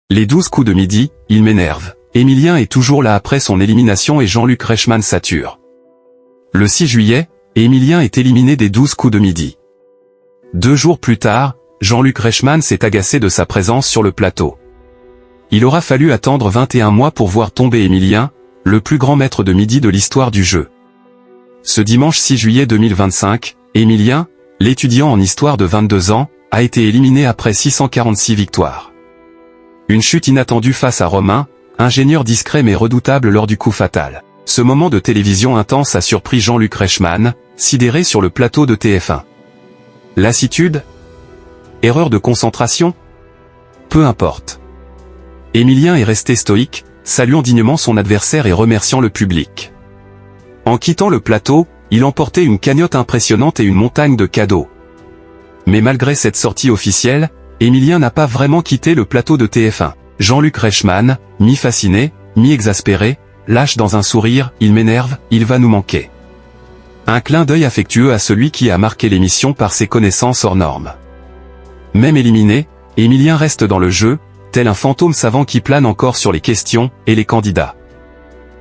Les 12 coups de midi, il m'énerve. Émilien est toujours là après son élimination et Jean-Luc Reichmann sature. Le 6 juillet, Émilien est éliminé des 12 coups de midi. 2 jours plus tard, Jean-Luc Reichmann s'est agacé de sa présence sur le plateau. Il aura fallu attendre 21 mois pour voir tomber Émilien, le plus grand maître de midi de l'histoire du jeu. Ce dimanche 6 juillet 2025, Émilien, l'étudiant en histoire de 22 ans, a été éliminé après 646 victoires. Une chute inattendue face à Romain, ingénieur discret mais redoutable lors du coup fatal. Ce moment de télévision intense a surpris Jean-Luc Reichmann, sidéré sur le plateau de TF1. Lassitude? Erreur de concentration? Peu importe. Émilien est resté stoïque, saluant dignement son adversaire et remerciant le public. En quittant le plateau, il emportait une cagnotte impressionnante et une montagne de cadeaux. Mais malgré cette sortie officielle, Émilien n'a pas vraiment quitté le plateau de TF1. Jean-Luc Reichmann, mi-fasciné, mi-exaspéré, lâche dans un sourire, il m'énerve, il va nous manquer. Un clin d'œil affectueux à celui qui a marqué l'émission par ses connaissances hors normes. Même éliminé, Émilien reste dans le jeu, tel un fantôme savant qui plane encore sur les questions et les candidats.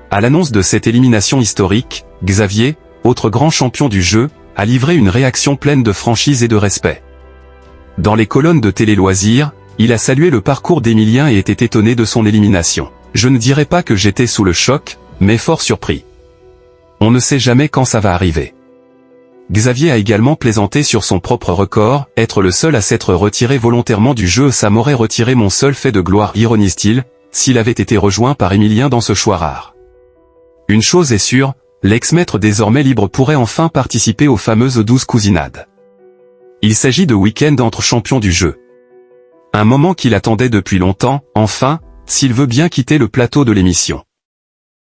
À l'annonce de cette élimination historique, Xavier, autre grand champion du jeu, a livré une réaction pleine de franchise et de respect. Dans les colonnes de Télé Loisirs, il a salué le parcours d'Émilien et était étonné de son élimination. Je ne dirais pas que j'étais sous le choc, mais fort surpris. On ne sait jamais quand ça va arriver. Xavier a également plaisanté sur son propre record, être le seul à s'être retiré volontairement du jeu, ça m'aurait retiré mon seul fait de gloire, ironise-t-il, s'il avait été rejoint par Émilien dans ce choix rare. Une chose est sûre, l'ex-maître désormais libre pourrait enfin participer aux fameuses 12 cousinades. Il s'agit de week-end entre champions du jeu. Un moment qu'il attendait depuis longtemps, enfin, s'il veut bien quitter le plateau de l'émission.